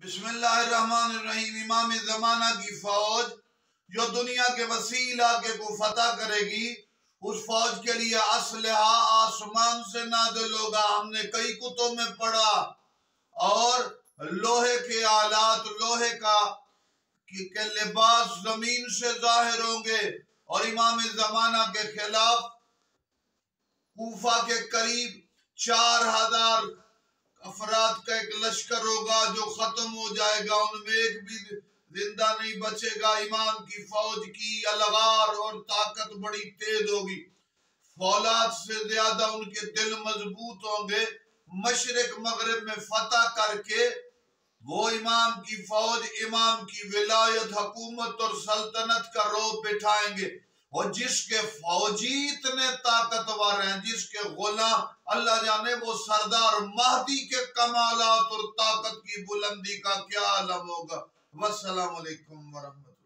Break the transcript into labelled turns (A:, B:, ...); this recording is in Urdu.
A: بسم اللہ الرحمن الرحیم۔ امام زمانہ کی فوج جو دنیا کے وسیع علاقے کو فتح کرے گی، اس فوج کے لیے اسلحہ آسمان سے نازل ہوگا۔ ہم نے کئی کتب میں پڑھا، اور لوہے کے آلات، لوہے کے لباس زمین سے ظاہر ہوں گے، اور امام زمانہ کے خلاف کوفہ کے قریب 4000 افراد کا ایک لشکر ہوگا جو ختم ہو جائے گا، ان میں ایک بھی زندہ نہیں بچے گا۔ امام کی فوج کی الغار اور طاقت بڑی تیز ہوگی، فولاد سے زیادہ ان کے دل مضبوط ہوں گے۔ مشرق مغرب میں فتح کر کے وہ امام کی فوج امام کی ولایت، حکومت اور سلطنت کا رعب بٹھائیں گے، اور جس کے فوجی اتنے طاقتور ہیں، جس کے غلام اللہ جانے وہ سردار مہدی کے کمالات اور طاقت کی بلندی کا کیا عالم ہوگا۔ والسلام علیکم ورحمۃ اللہ۔